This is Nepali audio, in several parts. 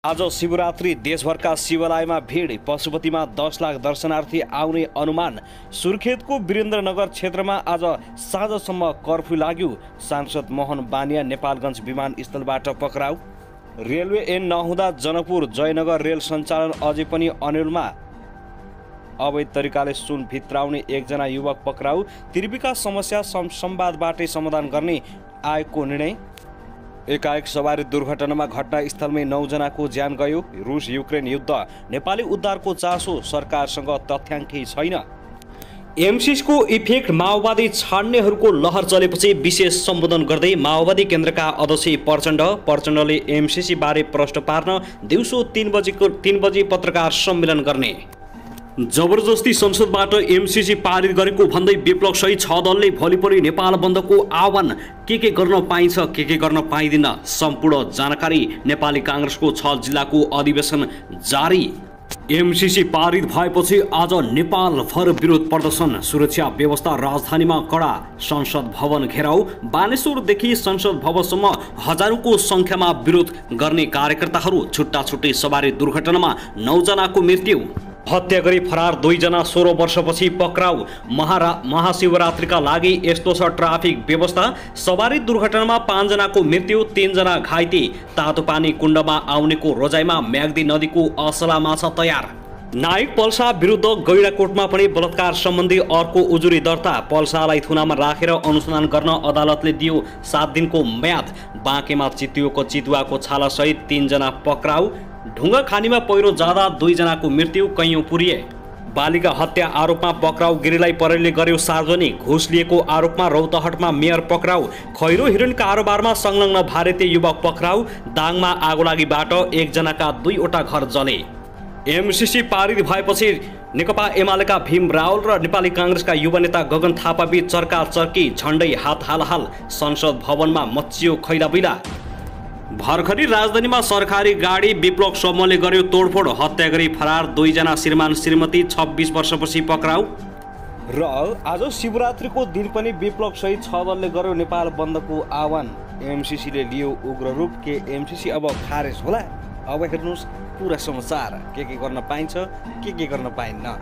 आज शिवरात्रि देशभरका शिवालयमा भिड। पशुपतिमा 10 लाख दर्शनार्थी आउने अनुमान। सुर्खेतको वीरेन्द्रनगर क्षेत्रमा आज साँझसम्म कर्फ्यू लाग्यो। सांसद मोहन बानिया नेपालगञ्ज विमानस्थलबाट पक्राउ। रेलवे ऐन नहुँदा जनकपुर जयनगर रेल सञ्चालन अझै पनि अनिलमा। अवैध तरिकाले सुन भित्राउने एकजना युवक पक्राउ। त्रिविका समस्या संवादबाटै समाधान गर्ने आयोगको निर्णय। एकाएक सवारी दुर्घटनामा घटनास्थलमै 9 जनाको ज्यान गयो। रुस युक्रेन युद्ध, नेपाली उद्धारको चासो सरकारसँग तथ्याङ्कै छैन। एमसीसीको इफेक्ट माओवादी छाड्नेहरूको लहर चलेपछि विशेष सम्बोधन गर्दै माओवादी केन्द्रका अध्यक्ष प्रचण्डले एमसीसी बारे प्रश्न पार्न दिउँसो 3 बजे पत्रकार सम्मेलन गर्ने। जबरजस्ती संसदबाट एमसीसी पारित गरेको भन्दै विप्लव सहित 6 दलले भोलिपल्ट नेपाल बन्दको आह्वान। के गर्न पाइन्छ, के गर्न पाइँदैन, सम्पूर्ण जानकारी। नेपाली कांग्रेसको 6 जिल्लाको अधिवेशन जारी। एमसीसी पारित भएपछि आज नेपालभर विरोध प्रदर्शन। सुरक्षा व्यवस्था राजधानीमा कडा। संसद भवन घेराउ। बानेश्वरदेखि संसद भवनसम्म हजारौंको संख्यामा विरोध गर्ने कार्यकर्ताहरू। छुट्टा छुट्टै सवारी दुर्घटनामा 9 जनाको मृत्यु। हत्या गरी फरार 2 जना 16 वर्षपछि पक्राउ। महाशिवरात्रिका लागि यस्तो छ ट्राफिक व्यवस्था। सवारी दुर्घटनामा 5 जनाको मृत्यु, 3 जना घाइते। तातो पानी कुण्डमा आउनेको रोजाइमा म्याग्दी नदीको असला माछा तयार। नायक पल्सा विरुद्ध गैंडाकोटमा पनि बलात्कार सम्बन्धी अर्को उजुरी दर्ता। पल्सालाई थुनामा राखेर अनुसन्धान गर्न अदालतले दियो 7 दिनको म्याद। बाँकेमा चितुवाको छालासहित 3 जना पक्राउ। ढुङ्गा खानीमा पहिरो जाँदा 2 जनाको मृत्यु, कैयौं पुरिए। बालिका हत्या आरोपमा पक्राउ। गिरीलाई प्रहरीले गर्यो सार्वजनिक। घुस लिएको आरोपमा रौतहटमा मेयर पक्राउ। खैरो हिरोइन कारोबारमा संलग्न भारतीय युवक पक्राउ। दाङमा आगोलागीबाट 1 जनाका 2वटा घर जले। एमसीसी पारित भएपछि नेकपा एमालेका भीम रावल र नेपाली कांग्रेसका युवा नेता गगन थापा बीच चर्का-चर्की। झण्डै हात हाल। संसद भवनमा मच्चियो खैलाबैला। भर्खरी राजधानीमा सरकारी गाडी विप्लव समूहले गर्यो तोडफोड। हत्या गरी फरार 2 जना श्रीमान श्रीमती 26 वर्षपछि पक्राउ। र आज शिवरात्रिको दिन पनि विप्लव सहित 6 दलले गर्यो नेपाल बन्दको आह्वान। एमसीसीले लियो उग्र रूप। के एमसीसी अब खारेज होला? अब हेर्नुहोस् पुरा समाचार। के गर्न पाइन्छ, के गर्न पाइन्न।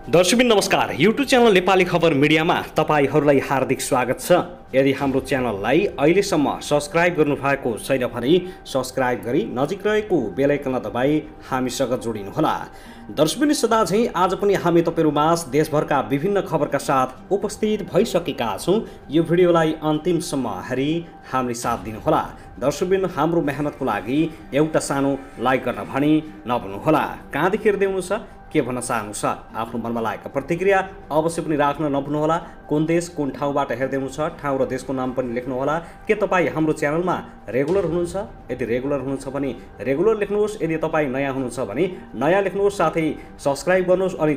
दर्शकबिन नमस्कार। युट्युब च्यानल नेपाली खबर मिडियामा तपाईहरूलाई हार्दिक स्वागत छ। यदि हाम्रो च्यानललाई अहिलेसम्म सब्स्क्राइब गर्नुभएको छैन भने सब्स्क्राइब गरी नजिक रहेको बेल आइकनलाई दबाई हामीसँग जोडिनुहोला। दर्शकबिन सदा झैं आज पनि हामी तपाईहरुमाझ देशभरका विभिन्न खबरका साथ उपस्थित भइसकेका छौं। यो भिडियोलाई अन्तिमसम्म हेरी हामीले साथ दिनुहोला। दर्शकबिन हाम्रो मेहनतको लागि एउटा सानो लाइक गर्न भनी नभुल्नुहोला। कहाँदेखि हेर्दै हुनुहुन्छ, के भन्न चाहनुहुन्छ, आफ्नो मनमा लागेको प्रतिक्रिया अवश्य पनि राख्न नभुल्नुहोला। कुन देश कुन ठाउँबाट हेर्दै हुनुहुन्छ, ठाउँ र देशको नाम पनि लेख्नुहोला। के तपाईँ हाम्रो च्यानलमा रेगुलर हुनुहुन्छ? यदि रेगुलर हुनुहुन्छ भने रेगुलर लेख्नुहोस्। यदि तपाईँ नयाँ हुनुहुन्छ भने नयाँ लेख्नुहोस्। साथै सब्स्क्राइब गर्नुहोस् अनि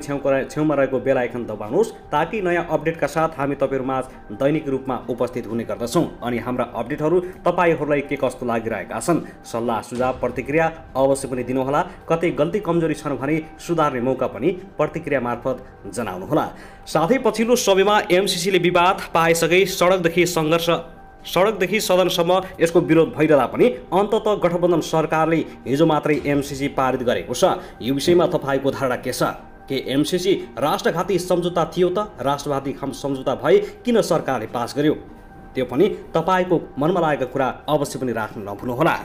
छेउमा रहेको बेल आइकन दबाउनुहोस् ताकि नयाँ अपडेटका साथ हामी तपाईहरुमाझ दैनिक रूपमा उपस्थित हुने गर्दछौँ। अनि हाम्रा अपडेटहरू तपाईहरूलाई के कस्तो लागिरहेका छन्, सल्लाह सुझाव प्रतिक्रिया अवश्य पनि दिनुहोला। कतै गल्ती कमजोरी छन् भने सुधार्ने मौका पनि प्रतिक्रिया मार्फत जनाउनुहोला। साथै पछिल्लो समयमा एमसीसीले विवाद पाएसँगै सडकदेखि सदनसम्म यसको विरोध भइरहँदा पनि अन्ततः गठबन्धन सरकारले हिजो मात्रै एमसीसी पारित गरेको छ। यो विषयमा तपाईको धारणा के छ? के एमसीसी राष्ट्रघाती सम्झौता थियो त? राष्ट्रवादी सम्झौता भए किन सरकारले पास गर्यो? त्यो पनि तपाईको मनमा लागेको कुरा अवश्य पनि राख्न नभुल्नुहोला।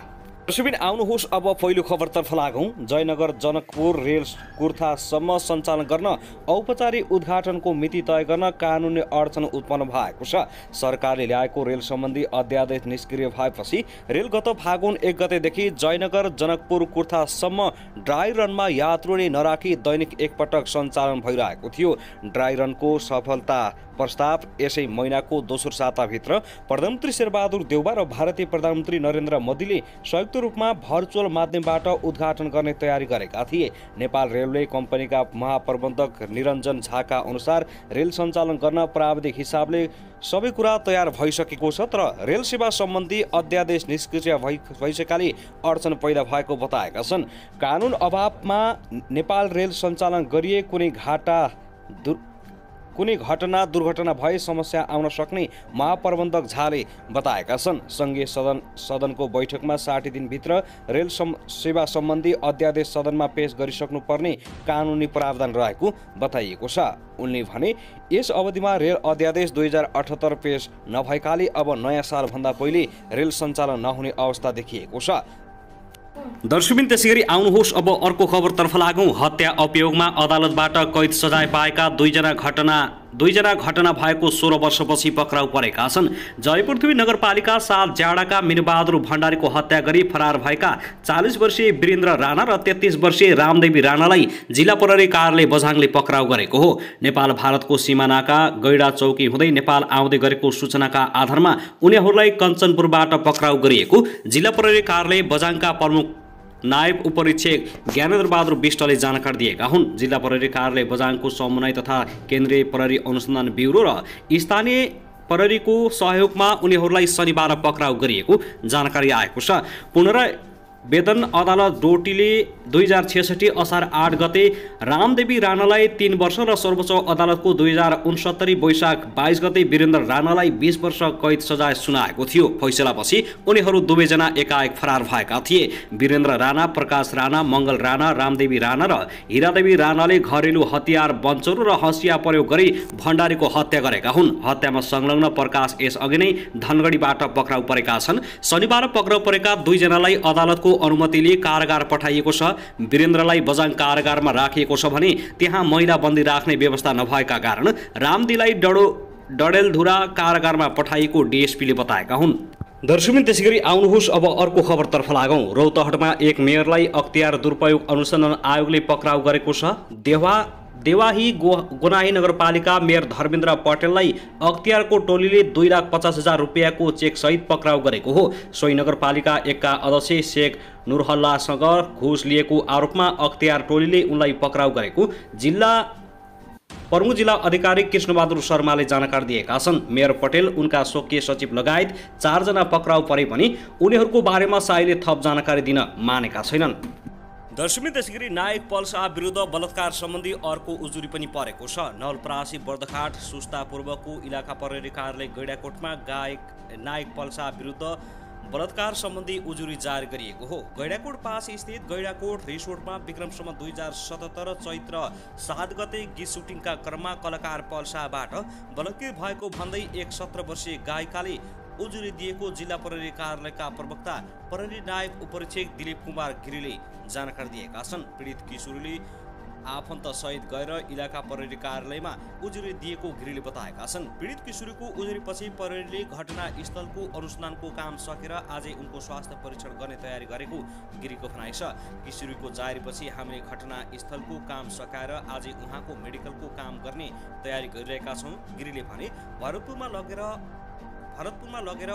दर्शकबिन आउनुहोस् अब पहिलो खबरतर्फ लागौं। जयनगर जनकपुर रेल कुर्थासम्म सञ्चालन गर्न औपचारिक उद्घाटनको मिति तय गर्न कानुनी अडचन उत्पन्न भएको छ। सरकारले ल्याएको रेल सम्बन्धी अध्यादेश निष्क्रिय भएपछि रेल गत फागुन 1 गतेदेखि जयनगर जनकपुर कुर्थासम्म ड्राई रनमा यात्रुले नराखी दैनिक एकपटक सञ्चालन भइरहेको थियो। ड्राई रनको सफलता प्रस्ताव यसै महिनाको दोस्रो साताभित्र प्रधानमन्त्री शेरबहादुर देउबा र भारतीय प्रधानमन्त्री नरेन्द्र मोदीले संयुक्त रूपमा भर्चुअल माध्यमबाट उद्घाटन गर्ने तयारी गरेका थिए। नेपाल रेलवे कम्पनीका महाप्रबन्धक निरञ्जन झाका अनुसार रेल सञ्चालन गर्न प्राविधिक हिसाबले सबै कुरा तयार भइसकेको छ, तर रेल सेवा सम्बन्धी अध्यादेश निष्क्रिय भइसकेकाले अडचन पैदा भएको बताएका छन्। कानुन अभावमा नेपाल रेल सञ्चालन गरिए कुनै कुनै घटना दुर्घटना भए समस्या आउन सक्ने महाप्रबन्धक झाले बताएका छन्। सङ्घीय सदनको बैठकमा 60 दिनभित्र रेल सेवा सम्बन्धी अध्यादेश सदनमा पेश गरिसक्नुपर्ने कानुनी प्रावधान रहेको बताइएको छ। उनले भने यस अवधिमा रेल अध्यादेश 2078 पेश नभएकाले अब नयाँ सालभन्दा पहिले रेल सञ्चालन नहुने अवस्था देखिएको छ। दर्शकबिन त्यसैगरी आउनुहोस् अब अर्को खबरतर्फ लागौँ। हत्या अपयोगमा अदालतबाट कैद सजाय पाएका दुईजना घटना भएको 16 वर्षपछि पक्राउ परेका छन्। जयपृथ्वी नगरपालिका 7 जाडाका मिनबहादुर भण्डारीको हत्या गरी फरार भएका 40 वर्षीय वीरेन्द्र राणा र 33 वर्षीय रामदेवी राणालाई जिल्ला प्रहरी कार्यालय बझाङले पक्राउ गरेको हो। नेपाल भारतको सीमानाका गैडा चौकी हुँदै नेपाल आउँदै गरेको सूचनाका आधारमा उनीहरूलाई कञ्चनपुरबाट पक्राउ गरिएको जिल्ला प्रहरी कार्यालय बझाङका प्रमुख नायब उपरीक्षक ज्ञानेन्द्र बहादुर विष्टले जानकारी दिएका हुन्। जिल्ला प्रहरी कार्यालय बझाङको समन्वय तथा केन्द्रीय प्रहरी अनुसन्धान ब्युरो र स्थानीय प्रहरीको सहयोगमा उनीहरूलाई शनिबार पक्राउ गरिएको जानकारी आएको छ। पुनर्वेदन अदालत डोटीले 2066 असार 8 गते रामदेवी राणालाई 3 वर्ष र सर्वोच्च अदालतको 2069 वैशाख 22 गते वीरेन्द्र राणालाई 20 वर्ष कैद सजाय सुनाएको थियो। फैसलापछि उनीहरू दुवैजना एकाएक फरार भएका थिए। वीरेन्द्र राणा, प्रकाश राणा, मङ्गल राणा, रामदेवी राणा र हिरादेवी राणाले घरेलु हतियार, बन्चरो र हँसिया प्रयोग गरी भण्डारीको हत्या गरेका हुन्। हत्यामा संलग्न प्रकाश यसअघि नै धनगढीबाट पक्राउ परेका छन्। शनिबार पक्राउ परेका दुईजनालाई अदालतको अनुमतिले कारागार पठाइएको छ। वीरेन्द्रलाई बझाङ कारागारमा राखिएको छ भने त्यहाँ महिला बन्दी राख्ने व्यवस्था नभएका कारण रामदीलाई डडेलधुरा कारागारमा पठाइएको डीएसपीले बताएका हुन्। दर्शकबिन त्यसैगरी आउनुहोस् अब अर्को खबरतर्फ लागौँ। रौतहटमा एक मेयरलाई अख्तियार दुरुपयोग अनुसन्धान आयोगले पक्राउ गरेको छ। देवाही गोनाही नगरपालिका मेयर धर्मेन्द्र पटेललाई अख्तियारको टोलीले 2,50,000 रुपियाँको चेक सहित पक्राउ गरेको हो। सोही नगरपालिका 1 का अध्यक्ष शेख नुरहल्लासँग घुस लिएको आरोपमा अख्तियार टोलीले उनलाई पक्राउ गरेको प्रमुख जिल्ला अधिकारी कृष्णबहादुर शर्माले जानकारी दिएका छन्। मेयर पटेल, उनका स्वकीय सचिव लगायत 4 जना पक्राउ परे पनि उनीहरूको बारेमा साइले थप जानकारी दिन मानेका छैनन्। दर्शकबिन त्यसैगरी नायक पल्सा विरुद्ध बलात्कार सम्बन्धी अर्को उजुरी पनि परेको छ। नवलपरासी बर्दघाट सुस्ता पूर्वको इलाका प्रहरी कार्यालय गैडाकोटमा नायक पल्सा विरुद्ध बलात्कार सम्बन्धी उजुरी जारी गरिएको हो। गैडाकोट पास स्थित गैडाकोट रिसोर्टमा विक्रमसम्म 2077 चैत्र 7 गते गीत सुटिङका क्रममा कलाकार पल्साबाट बलात्कृत भएको भन्दै एक 17 वर्षीय गायिकाले उजुरी दिएको जिल्ला प्रहरी कार्यालयका प्रवक्ता प्रहरी नायब उपरीक्षक दिलीप कुमार गिरीले जानकारी दिएका छन्। पीडित किशोरीले आफन्त सहित गएर इलाका प्रहरी कार्यालयमा उजुरी दिएको गिरीले बताएका छन्। पीडित किशोरीको उजुरीपछि प्रहरीले घटनास्थलको अनुसन्धानको काम सकेर आजै उनको स्वास्थ्य परीक्षण गर्ने तयारी गरेको गिरीको भनाइ छ। किशोरीको जारीपछि हामीले घटनास्थलको काम सकाएर आजै उहाँको मेडिकलको काम गर्ने तयारी गरिरहेका छौँ। गिरीले भने भरतपुरमा लगेर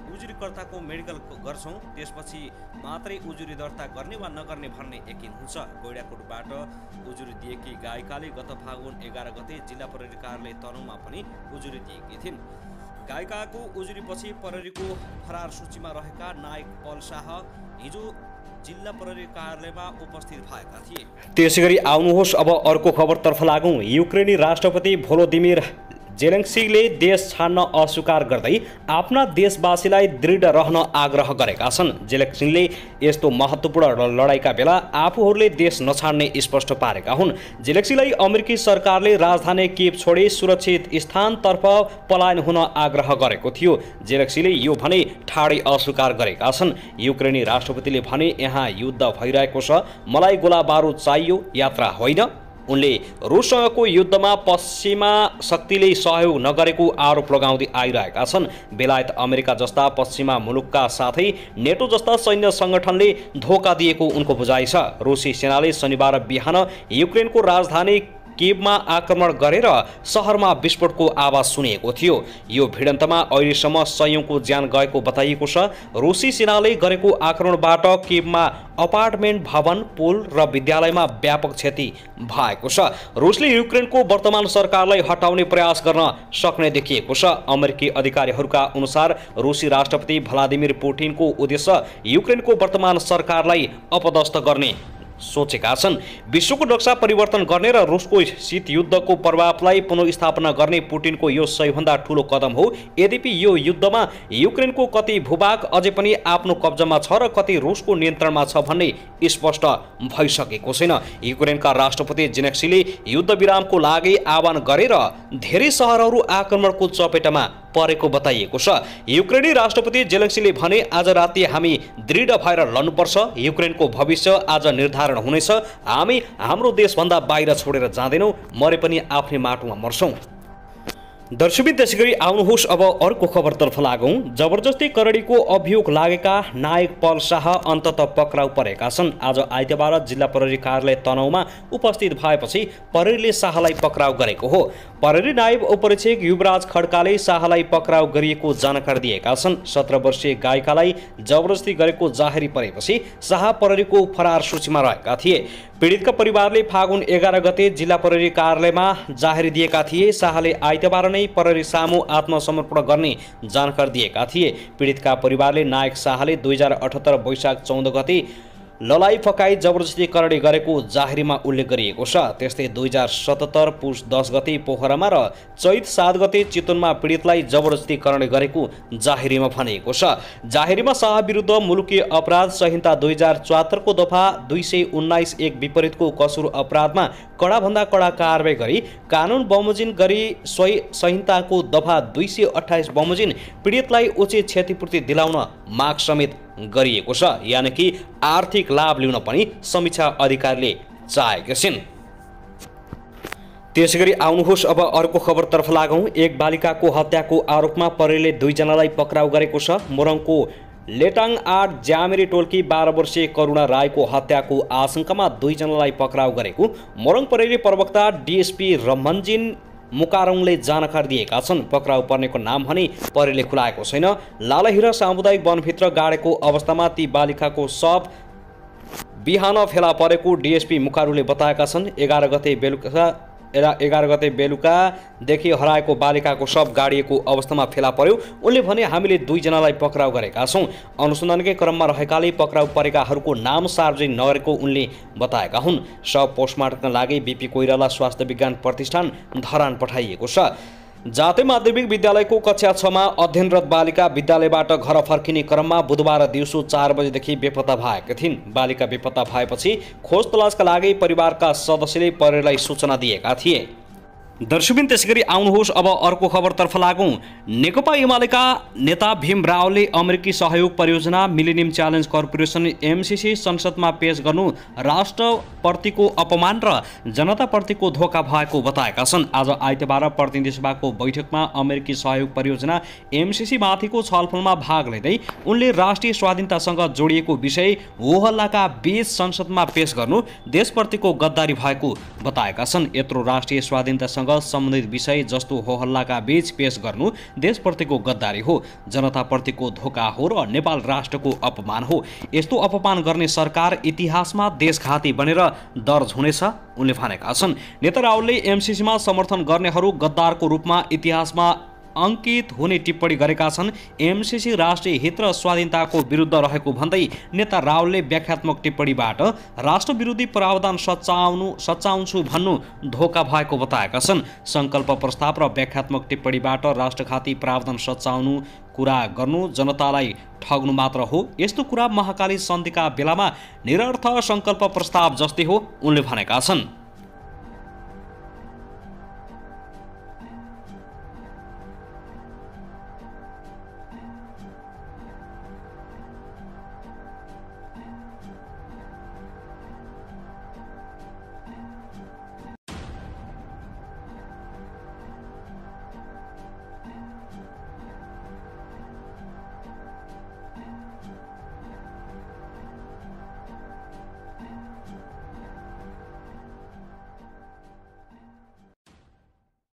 उजुरीकर्ताको मेडिकल गर्छौँ, त्यसपछि मात्रै उजुरी दर्ता गर्ने वा नगर्ने भन्ने यकिन हुन्छ। गैडाकोटबाट उजुरी दिएकी गायिकाले गत फागुन 11 गते जिल्ला प्रहरी कार्यालय तनहुँमा पनि उजुरी दिएकी थिइन्। गायिकाको उजुरीपछि प्रहरीको फरार सूचीमा रहेका नायक पल्साह हिजो जिल्ला प्रहरी कार्यालयमा उपस्थित भएका थिए। त्यसैगरी आउनुहोस् अब अर्को खबरतर्फ लागौँ। युक्रेनी राष्ट्रपति भोलोदिमिर जेलेन्स्कीले देश छाड्न अस्वीकार गर्दै आफ्ना देशवासीलाई दृढ रहन आग्रह गरेका छन्। जेलेन्स्कीले यस्तो महत्त्वपूर्ण लडाईँका बेला आफूहरूले देश नछाड्ने स्पष्ट पारेका हुन्। जेलेन्स्कीलाई अमेरिकी सरकारले राजधानी कीव छोडी सुरक्षित स्थानतर्फ पलायन हुन आग्रह गरेको थियो। जेलेन्स्कीले यो भने ठाडै अस्वीकार गरेका छन्। युक्रेनी राष्ट्रपतिले भने यहाँ युद्ध भइरहेको छ, मलाई गोला बारुद चाहियो, यात्रा होइन। उनले रुससँगको युद्धमा पश्चिमा शक्तिले सहयोग नगरेको आरोप लगाउँदै आइरहेका छन्। बेलायत, अमेरिका जस्ता पश्चिमा मुलुकका साथै नेटो जस्ता सैन्य सङ्गठनले धोका दिएको उनको बुझाइ छ। रुसी सेनाले शनिबार बिहान युक्रेनको राजधानी कीवमा आक्रमण गरेर शहरमा विस्फोटको आवाज सुनिएको थियो। यो भिडन्तमा अहिलेसम्म सयौंको ज्यान गएको बताइएको छ। रुसी सेनाले गरेको आक्रमणबाट कीवमा अपार्टमेन्ट, भवन, पुल र विद्यालयमा व्यापक क्षति भएको छ। रुसले युक्रेनको वर्तमान सरकारलाई हटाउने प्रयास गर्न सक्ने देखिएको छ। अमेरिकी अधिकारीहरूका अनुसार रुसी राष्ट्रपति भ्लादिमिर पुटिनको उद्देश्य युक्रेनको वर्तमान सरकारलाई अपदस्थ गर्ने सोचेका छन्। विश्वको नक्सा परिवर्तन गर्ने र रुसको शीत युद्धको प्रभावलाई पुनर्स्थापना गर्ने पुटिनको यो सबैभन्दा ठूलो कदम हो। यद्यपि यो युद्धमा युक्रेनको कति भूभाग अझै पनि आफ्नो कब्जामा छ र कति रुसको नियन्त्रणमा छ भन्ने स्पष्ट भइसकेको छैन। युक्रेनका राष्ट्रपति जेलेन्स्कीले युद्ध विरामको लागि आह्वान गरेर धेरै शहरहरू आक्रमणको चपेटामा परेको बताइएको छ। युक्रेनी राष्ट्रपति जेलेन्स्कीले भने, आज राति हामी दृढ भएर लड्नुपर्छ। युक्रेनको भविष्य आज निर्धारण हुनेछ। हामी हाम्रो देशभन्दा बाहिर छोडेर जाँदैनौँ, मरे पनि आफ्नै माटोमा मर्छौँ। दर्शकबिन, त्यसैगरी आउनुहोस् अब अर्को खबरतर्फ लागौँ। जबरजस्ती करडीको अभियोग लागेका नायक पल शाह अन्ततः पक्राउ परेका छन्। आज आइतबार जिल्ला प्रहरी कार्यालय तनहुँमा उपस्थित भएपछि प्रहरीले शाहलाई पक्राउ गरेको हो। प्रहरी नायब उपरीक्षक युवराज खड्काले शाहलाई पक्राउ गरिएको जानकारी दिएका छन्। 17 वर्षीय गायिकालाई जबरजस्ती गरेको जाहेरी परेपछि शाह प्रहरीको फरार सूचीमा रहेका थिए। पीडितका परिवारले फागुन 11 गते जिल्ला प्रहरी कार्यालयमा जाहेरी दिएका थिए। शाहले आइतबार नै प्रहरी सामु आत्मसमर्पण गर्ने जानकारी दिएका थिए। पीडितका परिवारले नायक शाहले 2078 वैशाख 14 गते ललाई फकाई जबरजस्ती करडी गरेको जाहेरीमा उल्लेख गरिएको छ। त्यस्तै 2077 पुस 10 गते पोखरामा र चैत 7 गते चितवनमा पीडितलाई जबरजस्ती करडी गरेको जाहेरीमा भनिएको छ। जाहेरीमा शाह विरुद्ध मुलुकी अपराध संहिता 2074 को दफा 219(1) विपरीतको कसुर अपराधमा कडाभन्दा कडा कारबाही गरी कानुन बमोजिम गरी संहिताको दफा 228 बमोजिम पीडितलाई उचित क्षतिपूर्ति दिलाउन माग समेत गरिएको छ। यानि कि आर्थिक लाभ लिन पनि समीक्षा अधिकारीले चाहेका छिन्। त्यसैगरी आउनुहोस् अब अर्को खबरतर्फ लागौँ। एक बालिकाको हत्याको आरोपमा प्रहरीले 2 जनालाई पक्राउ गरेको छ। मोरङको लेटाङ 8 ज्यामेरी टोलकी 12 वर्षीय करुणा राईको हत्याको आशंकामा 2 जनालाई पक्राउ गरेको मोरङ प्रहरी प्रवक्ता डीएसपी रमनजिन मुकारङले जानकारी दिएका छन्। पक्राउ पर्नेको नाम भने प्रहरीले खुलाएको छैन। लालहिरा सामुदायिक वनभित्र गाडेको अवस्थामा ती बालिकाको शव बिहान फेला परेको डीएसपी मुकारुले बताएका छन्। 11 गते बेलुकादेखि हराएको बालिकाको शव गाडिएको अवस्थामा फेला पर्यो। उनले भने, हामीले 2 जनालाई पक्राउ गरेका छौँ। अनुसन्धानकै क्रममा रहेकाले पक्राउ परेकाहरूको नाम सार्वजनिक नगरेको उनले बताएका हुन्। शव पोस्टमार्टमका लागि बीपी कोइराला स्वास्थ्य विज्ञान प्रतिष्ठान धरान पठाइएको छ। जाते माध्यमिक विद्यालयको कक्षा 6 मा अध्ययनरत बालिका विद्यालयबाट घर फर्किने क्रममा बुधबार दिउँसो 4 बजेदेखि बेपत्ता भएकी थिइन्। बालिका बेपत्ता भएपछि खोज तलासका लागि परिवारका सदस्यले प्रहरीलाई सूचना दिएका थिए। दर्शकबिन, त्यसैगरी आउनुहोस् अब अर्को खबरतर्फ लागौँ। नेकपा एमालेका नेता भीम रावले अमेरिकी सहयोग परियोजना मिलेनियम च्यालेन्ज कर्पोरेसन एमसीसी संसदमा पेश गर्नु राष्ट्रप्रतिको अपमान र जनताप्रतिको धोका भएको बताएका छन्। आज आइतबार प्रतिनिधि सभाको बैठकमा अमेरिकी सहयोग परियोजना एमसीसी माथिको छलफलमा भाग लिँदै उनले राष्ट्रिय स्वाधीनतासँग जोडिएको विषय होहल्लाका बीच संसदमा पेश गर्नु देशप्रतिको गद्दारी भएको बताएका छन्। यत्रो राष्ट्रिय स्वाधीनतासँग सम्बन्धित विषय जस्तो होहल्लाका बीच पेश गर्नु देशप्रतिको गद्दारी हो, जनताप्रतिको धोका हो र नेपाल राष्ट्रको अपमान हो। यस्तो अपमान गर्ने सरकार इतिहासमा देशघाती बनेर दर्ज हुनेछ उनले भनेका छन्। नेता रावलले एमसीसीमा समर्थन गर्नेहरू गद्दारको रूपमा इतिहासमा अंकित हुने टिप्पणी गरेका छन्। एमसीसी राष्ट्रिय हित र स्वाधीनताको विरुद्ध रहेको भन्दै नेता रावलले व्याख्यात्मक टिप्पणीबाट राष्ट्रविरोधी प्रावधान सच्याउँछु भन्नु धोका भएको बताएका छन्। संकल्प प्रस्ताव र व्याख्यात्मक टिप्पणीबाट राष्ट्रघाती प्रावधान सच्याउनु कुरा गर्नु जनतालाई ठग्नु मात्र हो। यस्तो कुरा महाकाली सन्धिका बेलामा निरर्थ संकल्प प्रस्ताव जस्तै हो उनले भनेका छन्।